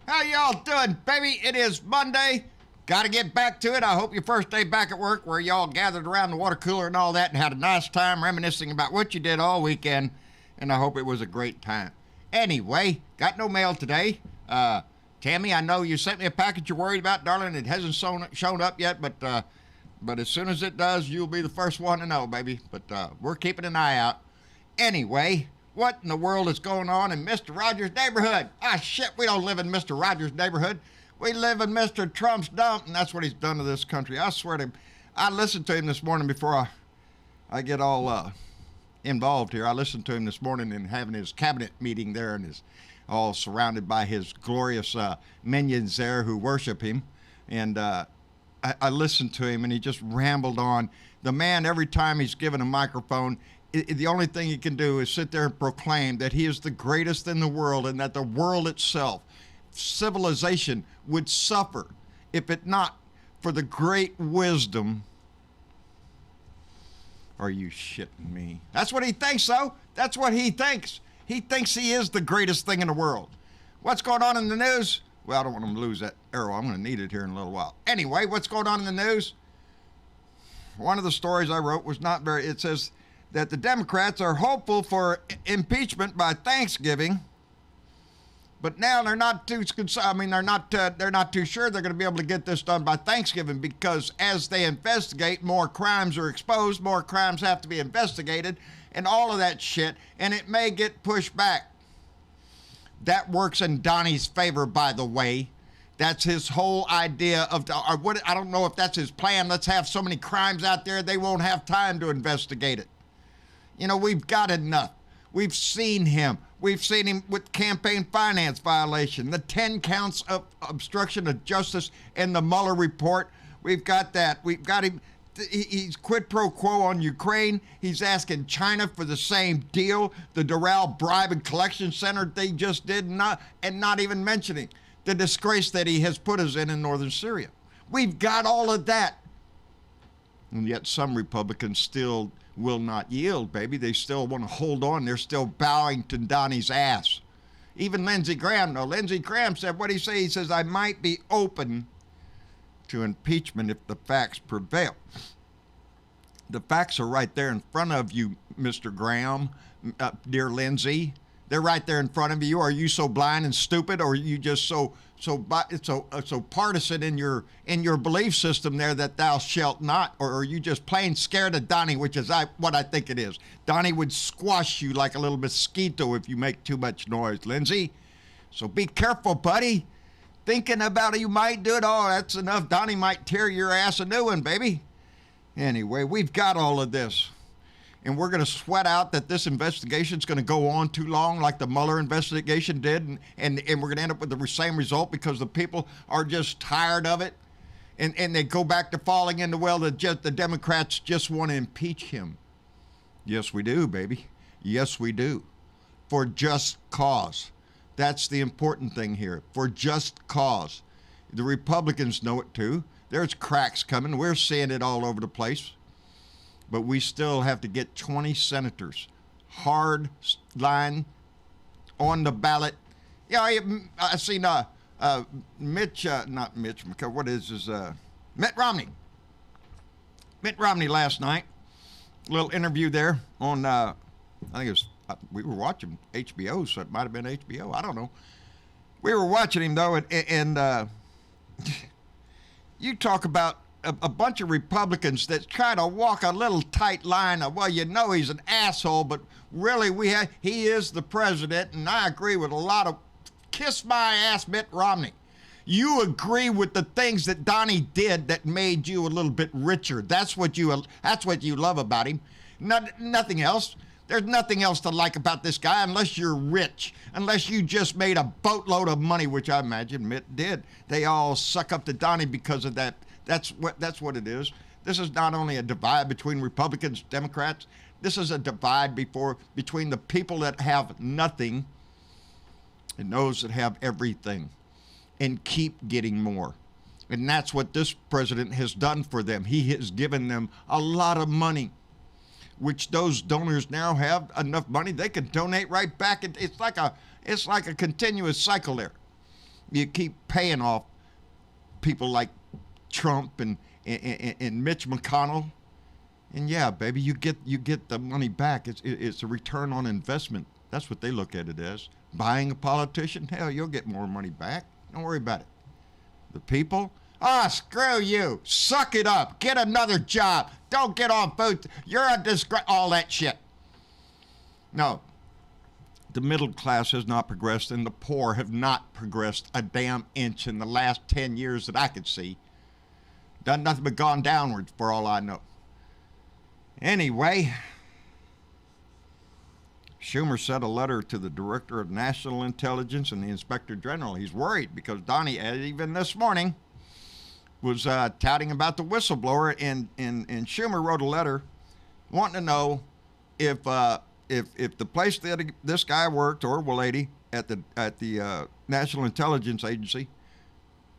How y'all doing, baby? It is Monday. Gotta get back to it. I hope your first day back at work where y'all gathered around the water cooler and all that and had a nice time reminiscing about what you did all weekend. And I hope it was a great time. Anyway, got no mail today. Tammy, I know you sent me a package you're worried about, darling. It hasn't shown up yet, but as soon as it does, you'll be the first one to know, baby. But we're keeping an eye out. Anyway, what in the world is going on in Mr. Rogers' neighborhood? Ah, shit, we don't live in Mr. Rogers' neighborhood. We live in Mr. Trump's dump, and that's what he's done to this country. I swear to him. I listened to him this morning before I get all involved here. I listened to him this morning in having his cabinet meeting there, and is all surrounded by his glorious minions there who worship him. And I listened to him, and he just rambled on. The man, every time he's given a microphone, the only thing he can do is sit there and proclaim that he is the greatest in the world, and that the world itself, civilization, would suffer if it not for the great wisdom. Are you shitting me? That's what he thinks, though. That's what he thinks. He thinks he is the greatest thing in the world. What's going on in the news? Well, I don't want him to lose that arrow. I'm going to need it here in a little while. Anyway, what's going on in the news? One of the stories I wrote was not very... It says that the Democrats are hopeful for impeachment by Thanksgiving, but now they're not too concerned. I mean, they're not too sure they're going to be able to get this done by Thanksgiving, because as they investigate, more crimes are exposed, more crimes have to be investigated, and all of that shit, and it may get pushed back. That works in Donnie's favor, by the way. That's his whole idea of what. I don't know if that's his plan. Let's have so many crimes out there they won't have time to investigate it. You know, we've got enough. We've seen him. We've seen him with campaign finance violation, the 10 counts of obstruction of justice in the Mueller report. We've got that. We've got him. He's quid pro quo on Ukraine. He's asking China for the same deal. The Doral Bribe and Collection Center they just did, not even mentioning the disgrace that he has put us in northern Syria. We've got all of that. And yet some Republicans still will not yield, baby. They still want to hold on. They're still bowing to Donnie's ass. Even Lindsey Graham, no. Lindsey Graham said, what did he say? He says, I might be open to impeachment if the facts prevail. The facts are right there in front of you, Mr. Graham, dear Lindsey. They're right there in front of you. Are you so blind and stupid, or are you just so partisan in your belief system there that thou shalt not, or are you just plain scared of Donnie, which is what I think it is. Donnie would squash you like a little mosquito if you make too much noise, Lindsey. So be careful, buddy. Thinking about it, you might do it. Oh, that's enough. Donnie might tear your ass a new one, baby. Anyway, we've got all of this. And we're going to sweat out that this investigation is going to go on too long like the Mueller investigation did. And we're going to end up with the same result because the people are just tired of it. And they go back to falling into, well, the Democrats just want to impeach him. Yes, we do, baby. Yes, we do. For just cause. That's the important thing here. For just cause. The Republicans know it too. There's cracks coming. We're seeing it all over the place. But we still have to get 20 senators. Hard line on the ballot. Yeah, I seen Mitt Romney. Mitt Romney last night. A little interview there on, I think it was, we were watching HBO, so it might have been HBO. I don't know. We were watching him, though, and you talk about a bunch of Republicans that try to walk a little tight line of, well, you know he's an asshole, but really he is the president, and I agree with a lot of, kiss my ass, Mitt Romney. You agree with the things that Donnie did that made you a little bit richer. That's what you love about him. Nothing else. There's nothing else to like about this guy unless you're rich, unless you just made a boatload of money, which I imagine Mitt did. They all suck up to Donnie because of that. That's what it is. This is not only a divide between Republicans, Democrats. This is a divide between the people that have nothing and those that have everything and keep getting more. And that's what this president has done for them. He has given them a lot of money, which those donors now have enough money they can donate right back. It's like a continuous cycle there. You keep paying off people like Trump and Mitch McConnell. And yeah, baby, you get the money back. It's a return on investment. That's what they look at it as. Buying a politician, hell, you'll get more money back. Don't worry about it. The people, screw you. Suck it up. Get another job. Don't get on food. You're a disgrace. All that shit. No. The middle class has not progressed, and the poor have not progressed a damn inch in the last 10 years that I could see. Done nothing but gone downwards for all I know. Anyway, Schumer sent a letter to the Director of National Intelligence and the Inspector General. He's worried because Donnie, even this morning, was touting about the whistleblower, and Schumer wrote a letter wanting to know if the place that this guy worked, or lady, at the National Intelligence Agency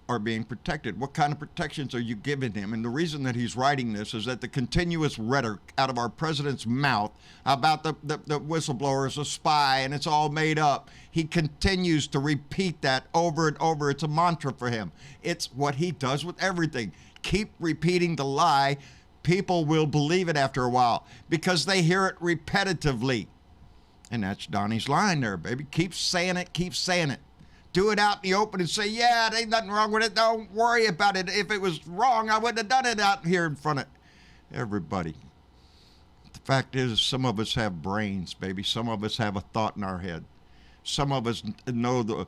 are being protected. What kind of protections are you giving him? And the reason that he's writing this is that the continuous rhetoric out of our president's mouth about the whistleblower is a spy and it's all made up. He continues to repeat that over and over. It's a mantra for him. It's what he does with everything. Keep repeating the lie. People will believe it after a while because they hear it repetitively. And that's Donnie's line there, baby. Keep saying it, keep saying it. Do it out in the open and say, yeah, there ain't nothing wrong with it. Don't worry about it. If it was wrong, I wouldn't have done it out here in front of everybody. The fact is, some of us have brains, baby. Some of us have a thought in our head. Some of us know the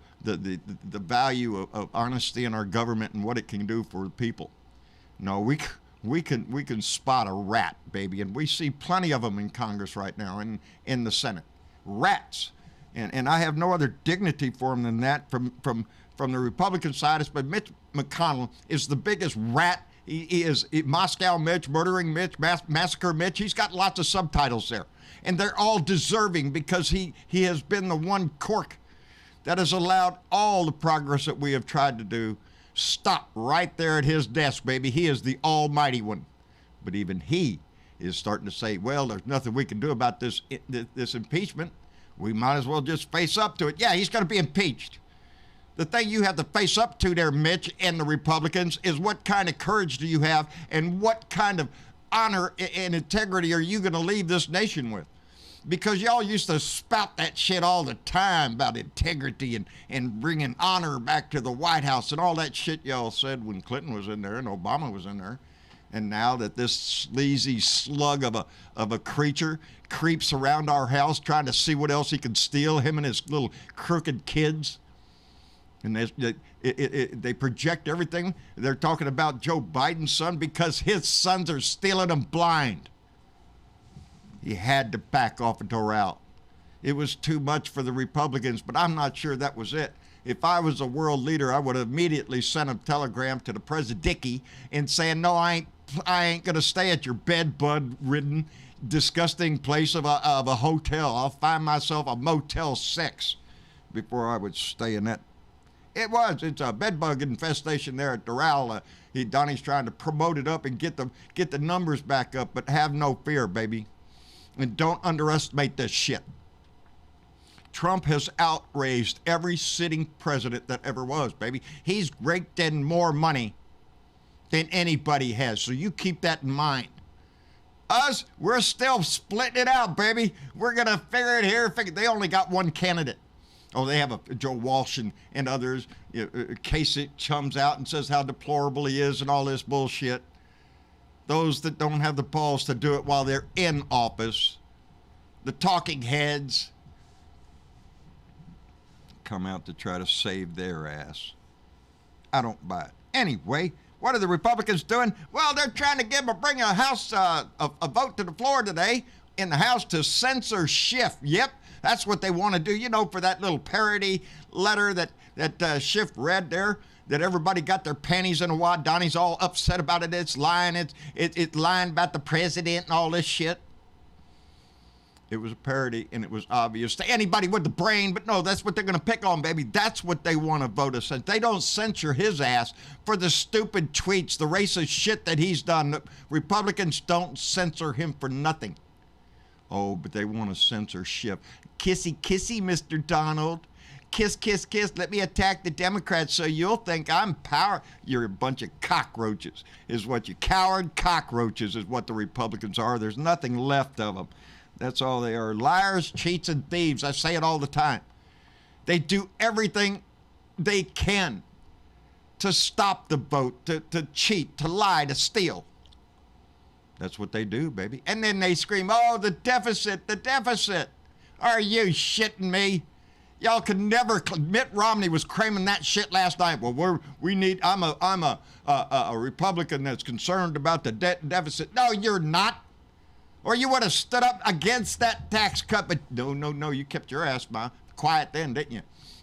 value of honesty in our government and what it can do for the people. No, we can spot a rat, baby, and we see plenty of them in Congress right now, in the Senate. Rats. And I have no other dignity for him than that from the Republican side. But Mitch McConnell is the biggest rat. He is Moscow Mitch, Murdering Mitch, Massacre Mitch. He's got lots of subtitles there. And they're all deserving because he has been the one cork that has allowed all the progress that we have tried to do stop right there at his desk, baby. He is the almighty one. But even he is starting to say, well, there's nothing we can do about this impeachment. We might as well just face up to it. Yeah, he's going to be impeached. The thing you have to face up to there, Mitch, and the Republicans, is what kind of courage do you have and what kind of honor and integrity are you going to leave this nation with? Because y'all used to spout that shit all the time about integrity and bringing honor back to the White House and all that shit y'all said when Clinton was in there and Obama was in there. And now that this sleazy slug of a creature creeps around our house trying to see what else he can steal, him and his little crooked kids, and they project everything. They're talking about Joe Biden's son because his sons are stealing him blind. He had to back off and tore out. It was too much for the Republicans, but I'm not sure that was it. If I was a world leader, I would have immediately sent a telegram to the President and saying, no, I ain't going to stay at your bed-bug-ridden, disgusting place of a hotel. I'll find myself a Motel 6 before I would stay in that. It's a bed-bug infestation there at Doral. Donnie's trying to promote it up and get the numbers back up, but have no fear, baby. And don't underestimate this shit. Trump has outraised every sitting president that ever was, baby. He's raked in more money than anybody has, so you keep that in mind. Us, we're still splitting it out, baby. We're going to figure it here. They only got one candidate. Oh, they have Joe Walsh and others. Kasich chums out and says how deplorable he is and all this bullshit. Those that don't have the balls to do it while they're in office, the talking heads, come out to try to save their ass. I don't buy it. Anyway, what are the Republicans doing? Well, they're trying to bring a House a vote to the floor today in the House to censor Schiff. Yep, that's what they want to do. You know, for that little parody letter that Schiff read there, that everybody got their panties in a wad. Donnie's all upset about it. It's lying. It's lying about the president and all this shit. It was a parody, and it was obvious to anybody with the brain, but no, that's what they're going to pick on, baby. That's what they want to vote us in. They don't censure his ass for the stupid tweets, the racist shit that he's done. Republicans don't censor him for nothing. Oh, but they want to censor Schiff. Kissy, kissy, Mr. Donald. Kiss, kiss, kiss. Let me attack the Democrats so you'll think I'm power. You're a bunch of cockroaches is what you coward cockroaches is what the Republicans are. There's nothing left of them. That's all they are. Liars, cheats, and thieves. I say it all the time. They do everything they can to stop the vote, to cheat, to lie, to steal. That's what they do, baby. And then they scream, oh, the deficit, the deficit. Are you shitting me? Y'all could never. Mitt Romney was cramming that shit last night. Well, I'm a Republican that's concerned about the debt deficit. No, you're not. Or you would have stood up against that tax cut. But no, you kept your ass quiet then, didn't you?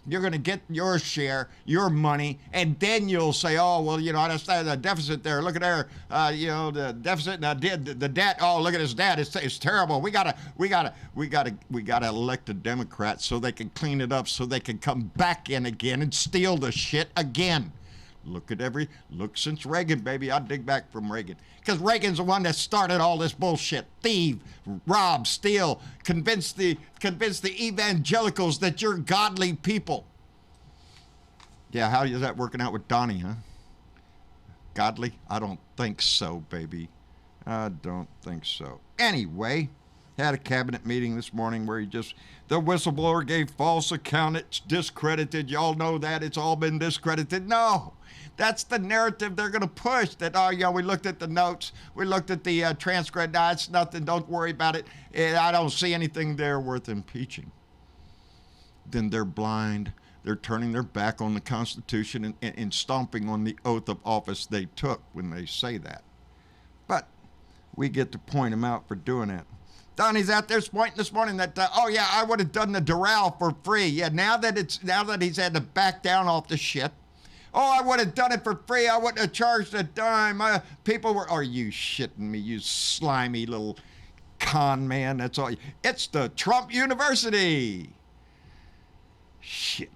You're going to get your share, your money, and then you'll say, oh, well, I understand the deficit there. Look at there, the deficit, the debt. Oh, look at his debt. It's terrible. We gotta elect a Democrat so they can clean it up, so they can come back in again and steal the shit again. Look since Reagan, baby. I dig back from Reagan. Because Reagan's the one that started all this bullshit. Thieve, rob, steal, convince the evangelicals that you're godly people. Yeah, how is that working out with Donnie, huh? Godly? I don't think so, baby. I don't think so. Anyway, had a cabinet meeting this morning where the whistleblower gave false account. It's discredited. Y'all know that. It's all been discredited. No. That's the narrative they're going to push, that, we looked at the notes, we looked at the transcript, no, it's nothing, don't worry about it, I don't see anything there worth impeaching. Then they're blind, they're turning their back on the Constitution and stomping on the oath of office they took when they say that. But we get to point them out for doing that. Donnie's out there pointing this morning that, I would have done the Doral for free. Yeah, now that he's had to back down off the shit. Oh, I would have done it for free. I wouldn't have charged a dime. Are you shitting me, you slimy little con man? That's all. It's the Trump University. Shit.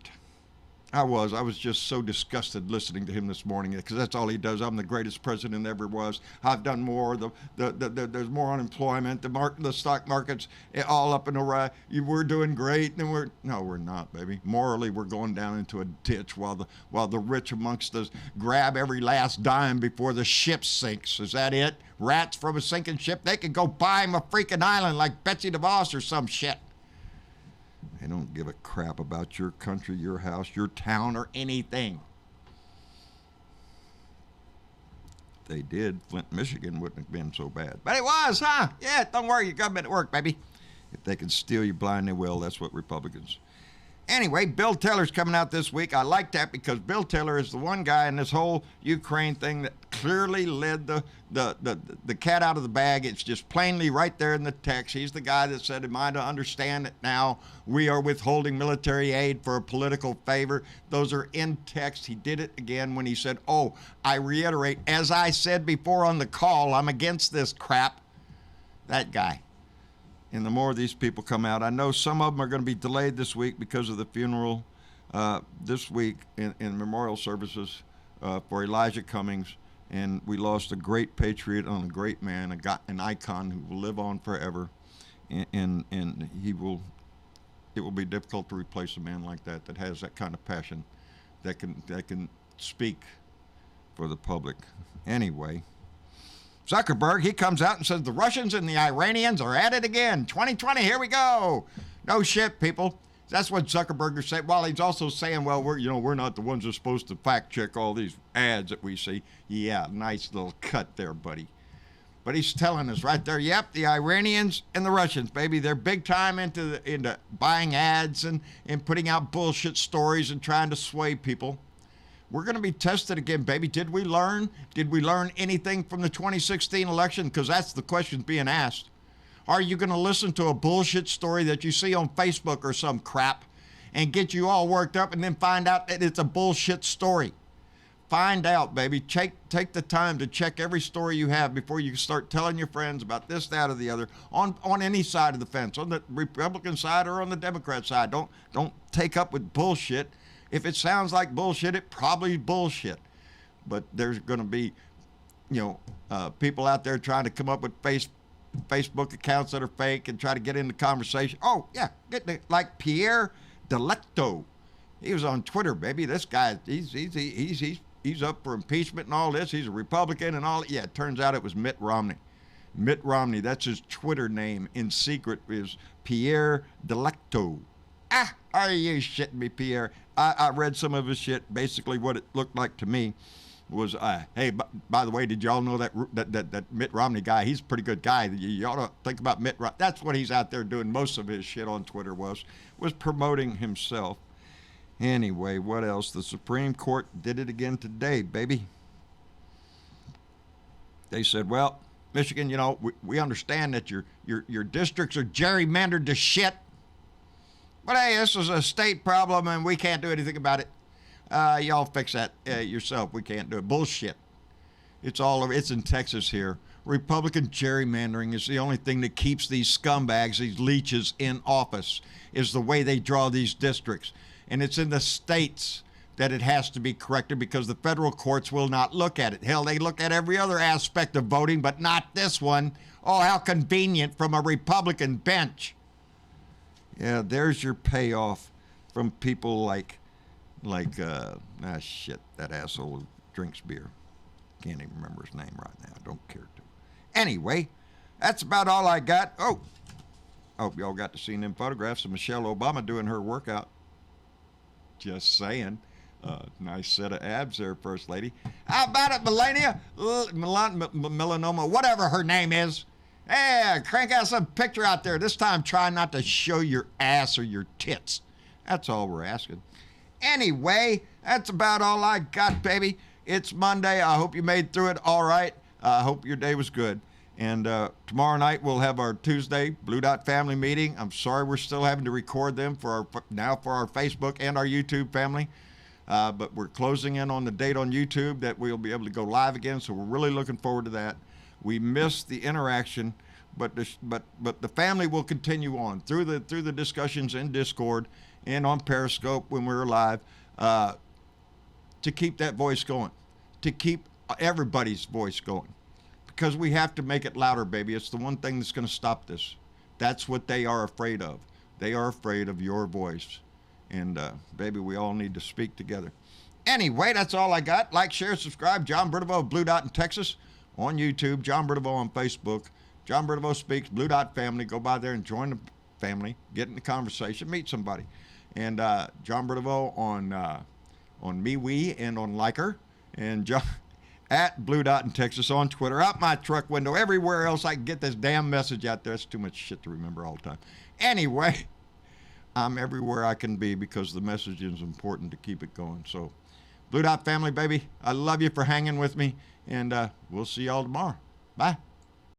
I was just so disgusted listening to him this morning because that's all he does. I'm the greatest president ever was. I've done more. There's more unemployment. The stock market's all up in the right. We're doing great, and we're not, baby. Morally, we're going down into a ditch while the rich amongst us grab every last dime before the ship sinks. Is that it? Rats from a sinking ship? They could go buy him a freaking island like Betsy DeVos or some shit. They don't give a crap about your country, your house, your town, or anything. If they did, Flint, Michigan wouldn't have been so bad. But it was, huh? Yeah, don't worry, your government at work, baby. If they can steal you blind, they will. That's what Republicans. Anyway, Bill Taylor's coming out this week. I like that because Bill Taylor is the one guy in this whole Ukraine thing that clearly led the cat out of the bag. It's just plainly right there in the text. He's the guy that said, am I to understand that now we are withholding military aid for a political favor? Those are in text. He did it again when he said, I reiterate, as I said before on the call, I'm against this crap. That guy. And the more of these people come out, I know some of them are going to be delayed this week because of the funeral this week in memorial services for Elijah Cummings. And we lost a great patriot and a great man, an icon who will live on forever. And it will be difficult to replace a man like that has that kind of passion, that can speak for the public. Anyway. Zuckerberg, he comes out and says the Russians and the Iranians are at it again. 2020, here we go. No shit, people. That's what Zuckerberg said. While he's also saying, well, we're not the ones that are supposed to fact check all these ads that we see. Yeah, nice little cut there, buddy. But he's telling us right there, yep, the Iranians and the Russians, baby, they're big time into buying ads and putting out bullshit stories and trying to sway people. We're going to be tested again, baby. Did we learn? Did we learn anything from the 2016 election? Because that's the question being asked. Are you going to listen to a bullshit story that you see on Facebook or some crap and get you all worked up and then find out that it's a bullshit story? Find out, baby. Take the time to check every story you have before you start telling your friends about this, that, or the other on any side of the fence, on the Republican side or on the Democrat side. Don't take up with bullshit. If it sounds like bullshit, it probably is bullshit. But there's going to be, people out there trying to come up with Facebook accounts that are fake and try to get into conversation. Oh, yeah, like Pierre Delecto. He was on Twitter, baby. This guy, he's up for impeachment and all this. He's a Republican and all. Yeah, it turns out it was Mitt Romney. Mitt Romney, that's his Twitter name in secret, is Pierre Delecto. Are you shitting me, Pierre? I read some of his shit. Basically, what it looked like to me was, hey, by the way, did y'all know that Mitt Romney guy? He's a pretty good guy. You ought to think about Mitt Romney. That's what he's out there doing. Most of his shit on Twitter was promoting himself. Anyway, what else? The Supreme Court did it again today, baby. They said, well, Michigan, you know, we understand that your districts are gerrymandered to shit. But hey, this is a state problem and we can't do anything about it. Y'all fix that yourself. We can't do it. Bullshit. It's all over. It's in Texas here. Republican gerrymandering is the only thing that keeps these scumbags, these leeches in office, is the way they draw these districts. And it's in the states that it has to be corrected because the federal courts will not look at it. Hell, they look at every other aspect of voting, but not this one. Oh, how convenient from a Republican bench. Yeah, there's your payoff from people like shit, that asshole who drinks beer. Can't even remember his name right now. Don't care to. Anyway, that's about all I got. Oh, hope y'all got to see them photographs of Michelle Obama doing her workout. Just saying. Nice set of abs there, First Lady. How about it, Melanoma, whatever her name is. Hey, crank out some picture out there. This time, try not to show your ass or your tits. That's all we're asking. Anyway, that's about all I got, baby. It's Monday. I hope you made through it all right. I hope your day was good. And tomorrow night, we'll have our Tuesday Blue Dot family meeting. I'm sorry we're still having to record them for our Facebook and our YouTube family. But we're closing in on the date on YouTube that we'll be able to go live again. So we're really looking forward to that. We missed the interaction, but the family will continue on through the discussions in Discord and on Periscope when we're live, to keep that voice going, to keep everybody's voice going, because we have to make it louder, baby. It's the one thing that's going to stop this. That's what they are afraid of. They are afraid of your voice, and baby, we all need to speak together. Anyway, that's all I got. Like, share, subscribe. John Bertavo, Blue Dot in Texas. On YouTube, John Bertavo on Facebook, John Bertavo Speaks, Blue Dot Family. Go by there and join the family, get in the conversation, meet somebody. And John Bertavo on MeWe and on Liker, and John at Blue Dot in Texas on Twitter, out my truck window, everywhere else I can get this damn message out there. It's too much shit to remember all the time. Anyway, I'm everywhere I can be because the message is important to keep it going. So, Blue Dot Family, baby, I love you for hanging with me. And we'll see y'all tomorrow. Bye.